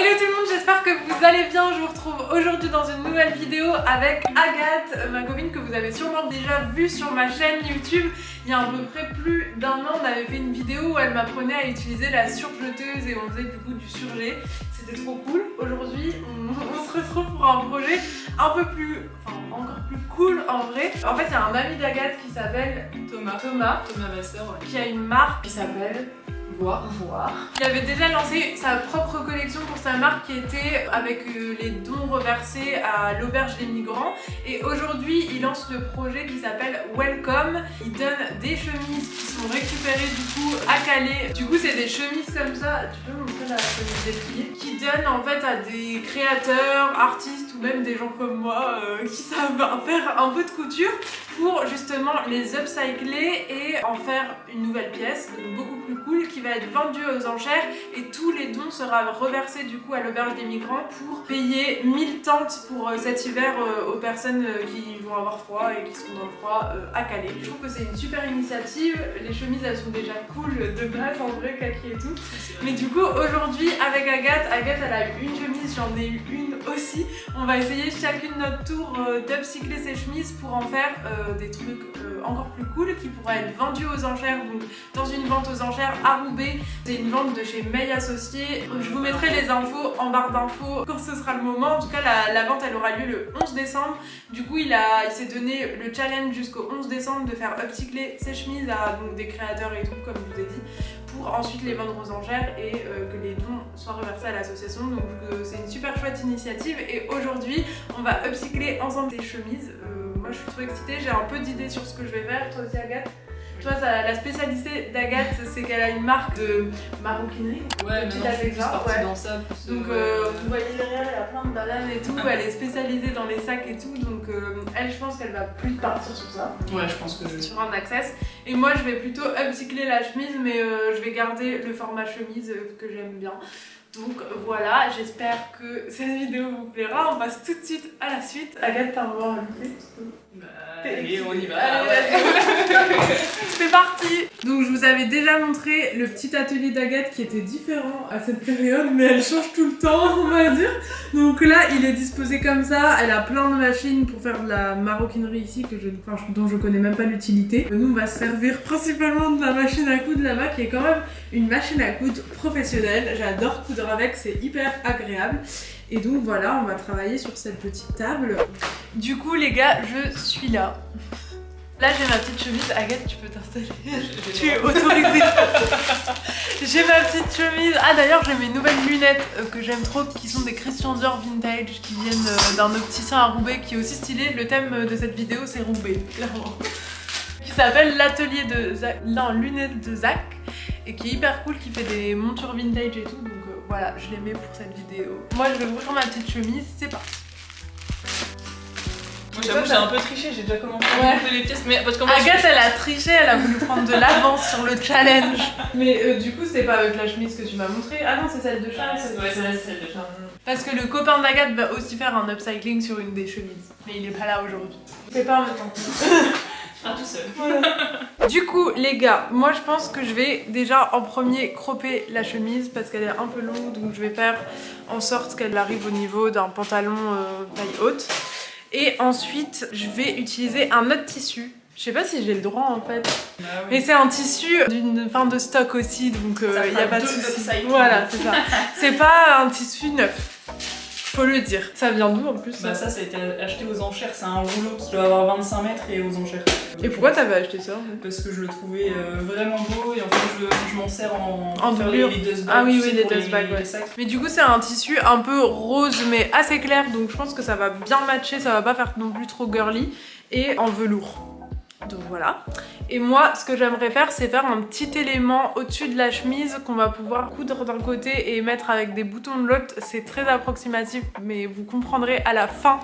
Hello tout le monde, j'espère que vous allez bien. Je vous retrouve aujourd'hui dans une nouvelle vidéo avec Agathe, ma copine que vous avez sûrement déjà vue sur ma chaîne YouTube. Il y a à peu près plus d'un an, on avait fait une vidéo où elle m'apprenait à utiliser la surjeteuse et on faisait du coup du surjet. C'était trop cool. Aujourd'hui, on se retrouve pour un projet un peu plus, encore plus cool en vrai. En fait, il y a un ami d'Agathe qui s'appelle Thomas Vasseur, qui a une marque qui s'appelle Voir. Il avait déjà lancé sa propre collection pour sa marque qui était avec les dons reversés à l'auberge des migrants. Et aujourd'hui, il lance le projet qui s'appelle Welcome. Il donne des chemises qui sont récupérées du coup à Calais. Du coup, c'est des chemises comme ça. Tu peux me montrer la chemise dépliée qui donne en fait à des créateurs, artistes ou même des gens comme moi qui savent faire un peu de couture pour justement les upcycler et en faire une nouvelle pièce, donc beaucoup plus cool, qui va être vendue aux enchères et tous les dons seront reversés du coup à l'auberge des migrants pour payer 1000 tentes pour cet hiver aux personnes qui vont avoir froid et qui sont dans le froid à Calais. Je trouve que c'est une super initiative, les chemises elles sont déjà cool de base en vrai, kaki et tout. Mais du coup aujourd'hui avec Agathe elle a eu une chemise, j'en ai eu une aussi. On va essayer chacune notre tour d'upcycler ces chemises pour en faire des trucs encore plus cool qui pourraient être vendus aux enchères, donc dans une vente aux enchères à Roubaix. C'est une vente de chez May Associés. Je vous mettrai les infos en barre d'infos quand ce sera le moment. En tout cas la vente elle aura lieu le 11 décembre. Du coup il s'est donné le challenge jusqu'au 11 décembre de faire upcycler ses chemises à donc, des créateurs et tout comme je vous ai dit, pour ensuite les vendre aux enchères et que les dons soient reversés à l'association. Donc c'est une super chouette initiative et aujourd'hui on va upcycler ensemble des chemises. Moi je suis trop excitée, j'ai un peu d'idées sur ce que je vais faire. Toi aussi Agathe? Toi, la spécialité d'Agathe, c'est qu'elle a une marque de maroquinerie. Ouais, maintenant je suis plus partie dans ça. Donc vous voyez derrière, il y a plein de bananes et tout. Elle est spécialisée dans les sacs et tout. Donc elle, je pense qu'elle va plus partir sur ça. Ouais, je pense que... Sur un access. Et moi, je vais plutôt upcycler la chemise, mais je vais garder le format chemise que j'aime bien. Donc voilà, j'espère que cette vidéo vous plaira. On passe tout de suite à la suite. Agathe, t'as un mot à rajouter? Allez, on y va. C'est parti. Donc je vous avais déjà montré le petit atelier d'Agathe qui était différent à cette période, mais elle change tout le temps, on va dire. Donc là, il est disposé comme ça. Elle a plein de machines pour faire de la maroquinerie ici dont je connais même pas l'utilité. Nous, on va se servir principalement de la machine à coudre là-bas, qui est quand même une machine à coudre professionnelle. J'adore coudre avec, c'est hyper agréable. Et donc voilà, on va travailler sur cette petite table. Du coup les gars, je suis là. Là j'ai ma petite chemise. Agathe, tu peux t'installer. Tu es autorisée. J'ai ma petite chemise. Ah d'ailleurs j'ai mes nouvelles lunettes que j'aime trop, qui sont des Christian Dior vintage, qui viennent d'un opticien à Roubaix, qui est aussi stylé. Le thème de cette vidéo c'est Roubaix, clairement. Qui s'appelle l'atelier de Zach, non, lunettes de Zach, et qui est hyper cool, qui fait des montures vintage et tout. Donc voilà, je les mets pour cette vidéo. Moi je vais ouvrir ma petite chemise, c'est parti. Moi j'avoue j'ai un peu triché, j'ai déjà commencé à monter les pièces, mais parce qu'en fait Agathe elle a triché, elle a voulu prendre de l'avance sur le challenge. Mais du coup c'est pas avec la chemise que tu m'as montré. Ah non, c'est celle de Charles. Ouais, c'est celle de Charles. Parce que le copain d'Agathe va aussi faire un upcycling sur une des chemises. Mais il est pas là aujourd'hui. C'est pas en même temps. Tout seul. Voilà. Du coup les gars, moi je pense que je vais déjà en premier cropper la chemise parce qu'elle est un peu longue, donc je vais faire en sorte qu'elle arrive au niveau d'un pantalon taille haute. Et ensuite je vais utiliser un autre tissu. Je sais pas si j'ai le droit en fait. Oui. Mais c'est un tissu d'une fin de stock aussi, donc il n'y a pas de souci. Voilà, c'est ça. C'est pas un tissu neuf. Faut le dire. Ça vient d'où en plus? Ça a été acheté aux enchères, c'est un rouleau qui doit avoir 25 mètres et aux enchères. Et pourquoi t'avais acheté ça? Parce que je le trouvais vraiment beau et en fait je m'en sers en faire les dust bags. Ah oui, les dust bags, ouais. Mais du coup c'est un tissu un peu rose mais assez clair, donc je pense que ça va bien matcher, ça va pas faire non plus trop girly, et en velours. Donc voilà. Et moi ce que j'aimerais faire c'est faire un petit élément au-dessus de la chemise qu'on va pouvoir coudre d'un côté et mettre avec des boutons de l'autre. C'est très approximatif mais vous comprendrez à la fin.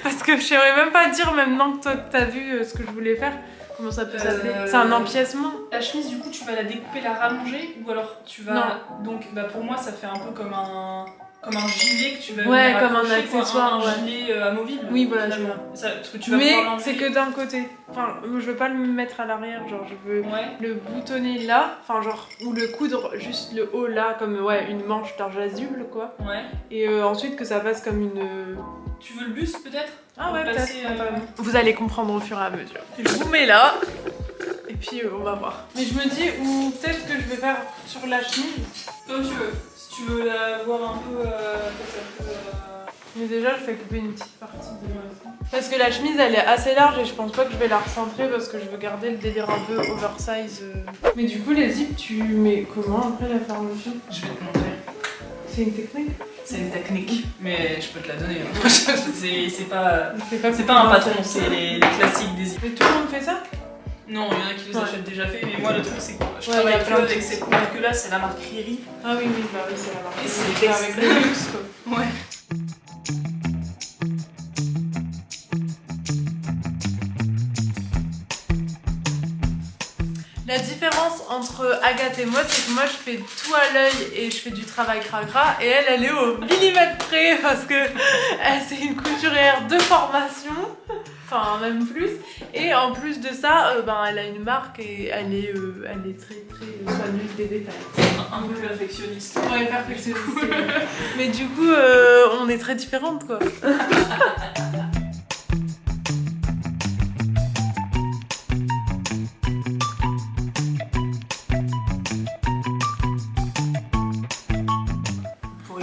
Parce que je saurais même pas dire maintenant que toi t'as vu ce que je voulais faire. Comment ça peut s'appeler? C'est un empiècement. La chemise du coup tu vas la découper, la rallonger ou alors tu vas... Non. Donc pour moi ça fait un peu comme Comme un gilet que tu vas Ouais, venir comme un accrocher, quoi, accessoire, un ouais. gilet amovible. Oui, voilà, finalement. Ça, tu vas mais pouvoir l'enlever. c'est que d'un côté. Enfin, je veux pas le mettre à l'arrière, genre je veux Ouais. le boutonner là, enfin genre, ou le coudre juste le haut là, comme ouais, une manche d'argazule quoi. Ouais. Et ensuite que ça fasse comme une... Tu veux le buste peut-être? Ah ouais, peut-être. passer, Vous allez comprendre au fur et à mesure. Je vous mets là, et puis on va voir. Mais je me dis, ou peut-être que je vais faire sur la chemise. Comme tu veux. Si tu veux la voir un peu... Mais déjà, je fais couper une petite partie de... Parce que la chemise, elle est assez large et je pense pas que je vais la recentrer parce que je veux garder le délire un peu oversize. Mais du coup, les zips, tu mets comment après la fermeture? Je vais te montrer. C'est une technique? C'est une technique, mais je peux te la donner. C'est pas un comment patron, ça. c'est les classiques des zips. Mais tout le monde fait ça? Non, il y en a qui les achètent déjà faits, mais moi le truc c'est que je Ouais, travaille il y a plein de avec trucs. cette marque-là, c'est la marque Riri. Ah oui, oui, bah oui, c'est la marque. Et c'est C'est avec le luxe quoi. Ouais. La différence entre Agathe et moi, c'est que moi je fais tout à l'œil et je fais du travail cracra et elle est au millimètre près parce que c'est une couturière de formation, enfin même plus. Et en plus de ça, elle a une marque et elle est très soigneuse des détails. Un peu perfectionniste. Ouais, perfectionniste. Mais du coup, on est très différentes quoi.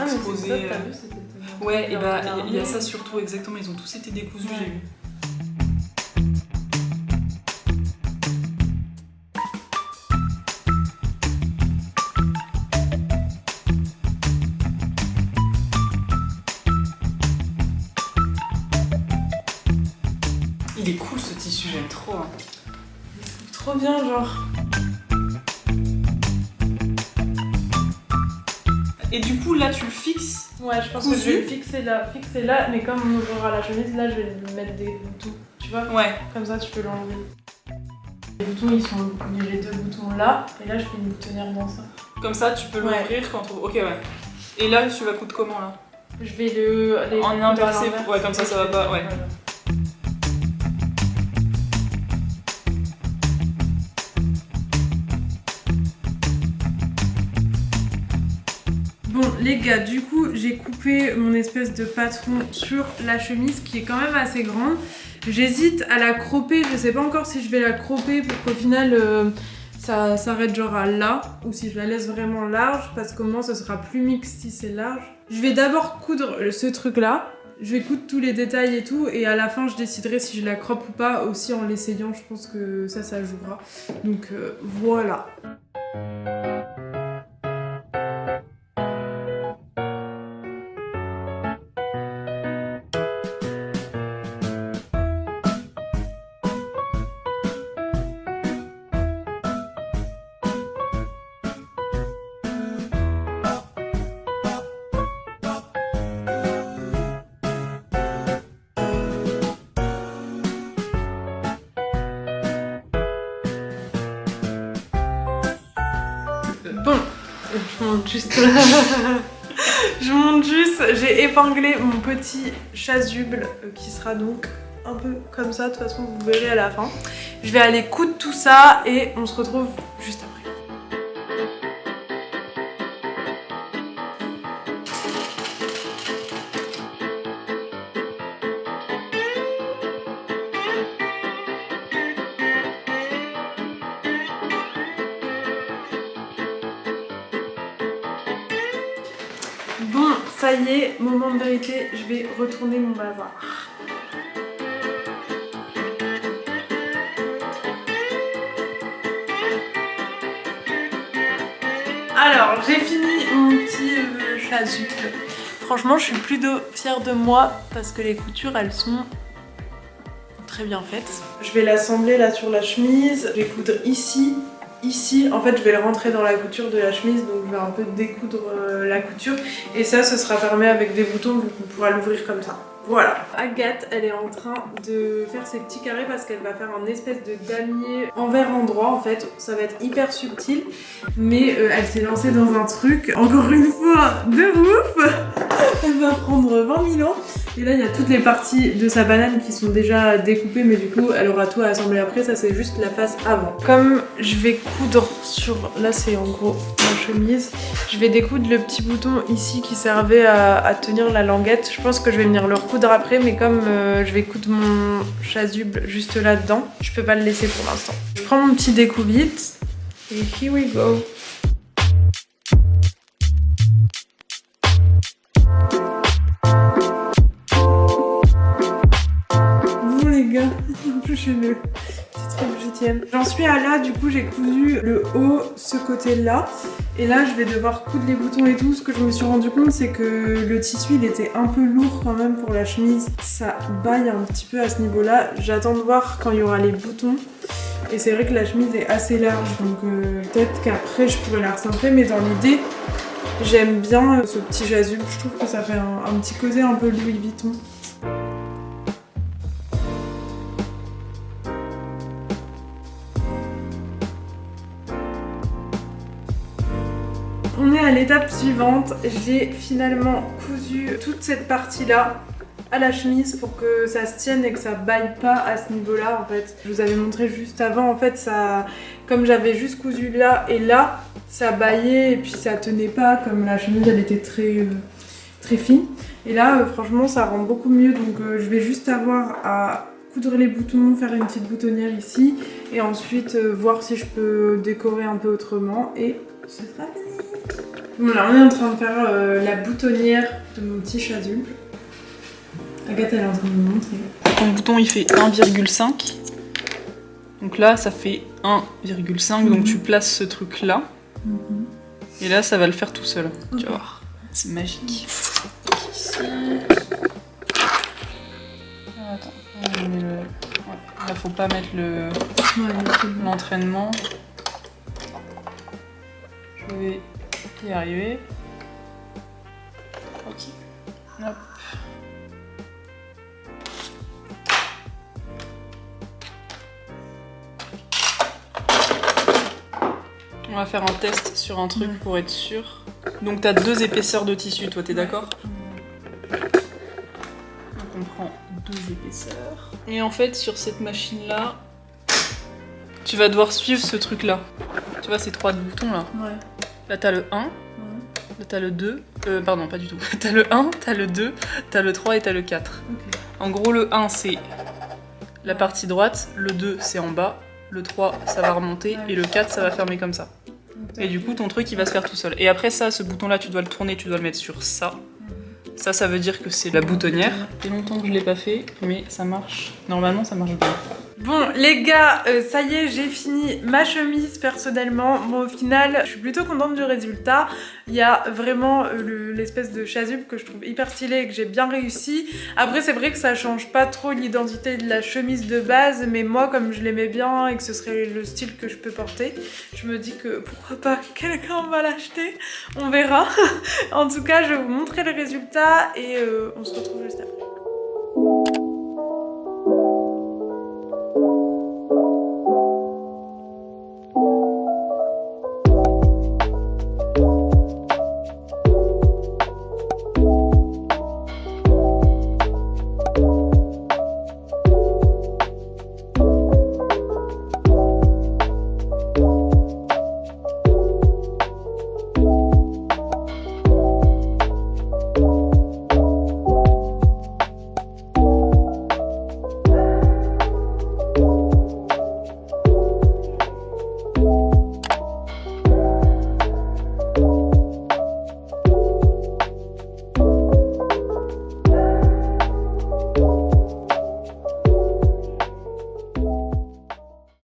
Exposé. Ouais, et bah il y a ça surtout, exactement, ils ont tous été décousus, j'ai vu. Il est cool ce tissu, j'aime trop. Hein. Trop bien, genre. Et du coup, là, tu le fixes. Ouais, je pense que je vais le fixer là, mais comme on ouvrira la chemise, là, je vais lui mettre des boutons, tu vois? Ouais. Comme ça, tu peux l'enlever. Les boutons, ils sont les deux boutons là, et là, je fais une boutonnière dans ça. Comme ça, tu peux l'ouvrir quand on... Ok, ouais. Et là, tu vas coudre comment, là? Je vais en inversé, ouais, comme ça va pas, ouais. Voilà. Bon les gars, du coup j'ai coupé mon espèce de patron sur la chemise qui est quand même assez grande. J'hésite à la croper, je sais pas encore si je vais la croper pour qu'au final ça s'arrête genre à là, ou si je la laisse vraiment large, parce qu'au moins ce sera plus mix si c'est large. Je vais d'abord coudre ce truc là, je vais coudre tous les détails et tout, et à la fin je déciderai si je la croppe ou pas, aussi en l'essayant, je pense que ça jouera. Donc voilà. Bon, je monte juste je monte juste, j'ai épinglé mon petit chasuble qui sera donc un peu comme ça, de toute façon vous verrez à la fin. Je vais aller coudre tout ça et on se retrouve juste après. Bon, ça y est, moment de vérité, je vais retourner mon bazar. Alors, j'ai fini mon petit chasuble. Franchement, je suis plutôt fière de moi parce que les coutures, elles sont très bien faites. Je vais l'assembler là sur la chemise. Je vais coudre ici. Ici, en fait, je vais le rentrer dans la couture de la chemise, donc je vais un peu découdre la couture. Et ça, ce sera fermé avec des boutons, donc on pourra l'ouvrir comme ça. Voilà. Agathe, elle est en train de faire ses petits carrés parce qu'elle va faire un espèce de damier envers endroit, en fait. Ça va être hyper subtil, mais elle s'est lancée dans un truc, encore une fois, de ouf. Elle va prendre 20 000 ans. Et là, il y a toutes les parties de sa banane qui sont déjà découpées, mais du coup, elle aura tout à assembler après. Ça, c'est juste la face avant. Comme je vais coudre sur... Là, c'est en gros ma chemise. Je vais découdre le petit bouton ici qui servait à tenir la languette. Je pense que je vais venir le recoudre après, mais comme je vais coudre mon chasuble juste là-dedans, je peux pas le laisser pour l'instant. Je prends mon petit découvite et here we go. J'en suis à là, du coup j'ai cousu le haut, ce côté-là. Et là je vais devoir coudre les boutons et tout. Ce que je me suis rendu compte, c'est que le tissu il était un peu lourd quand même pour la chemise. Ça baille un petit peu à ce niveau-là. J'attends de voir quand il y aura les boutons. Et c'est vrai que la chemise est assez large, donc peut-être qu'après je pourrais la recentrer. Mais dans l'idée, j'aime bien ce petit chasuble. Je trouve que ça fait un petit côté un peu Louis Vuitton. On est à l'étape suivante, j'ai finalement cousu toute cette partie-là à la chemise pour que ça se tienne et que ça baille pas à ce niveau-là en fait. Je vous avais montré juste avant, en fait, ça, comme j'avais juste cousu là et là, ça baillait et puis ça tenait pas, comme la chemise elle était très fine. Et là, franchement, ça rend beaucoup mieux, donc je vais juste avoir à coudre les boutons, faire une petite boutonnière ici et ensuite voir si je peux décorer un peu autrement et ce sera fini. Bon là on est en train de faire la boutonnière de mon petit chasuble. Agathe elle est en train de me montrer. Ton bouton il fait 1,5. Donc là ça fait 1,5 donc tu places ce truc là. Et là ça va le faire tout seul. Tu vas voir. C'est magique. Ici. Ah, attends. On met le... ouais. Là faut pas mettre l'entraînement. Je vais y arriver. Ok. Hop. On va faire un test sur un truc pour être sûr. Donc t'as 2 épaisseurs de tissu, toi t'es d'accord? Donc on prend 2 épaisseurs. Et en fait sur cette machine là, tu vas devoir suivre ce truc là. Tu vois ces 3 boutons là? Ouais. Là t'as le 1, là t'as le 2, pardon pas du tout. T'as le 1, t'as le 2, t'as le 3 et t'as le 4. Okay. En gros le 1 c'est la partie droite, le 2 c'est en bas, le 3 ça va remonter et le 4 ça va fermer comme ça. Et du coup ton truc il va se faire tout seul. Et après ça, ce bouton là tu dois le tourner, tu dois le mettre sur ça. Ça veut dire que c'est la boutonnière. Ça fait longtemps que je l'ai pas fait, mais ça marche. Normalement ça marche bien. Bon les gars, ça y est, j'ai fini ma chemise personnellement. Bon au final, je suis plutôt contente du résultat. Il y a vraiment l'espèce de chasuble que je trouve hyper stylé et que j'ai bien réussi. Après c'est vrai que ça change pas trop l'identité de la chemise de base, mais moi comme je l'aimais bien et que ce serait le style que je peux porter, je me dis que pourquoi pas quelqu'un va l'acheter, on verra. En tout cas je vais vous montrer le résultat et on se retrouve juste après.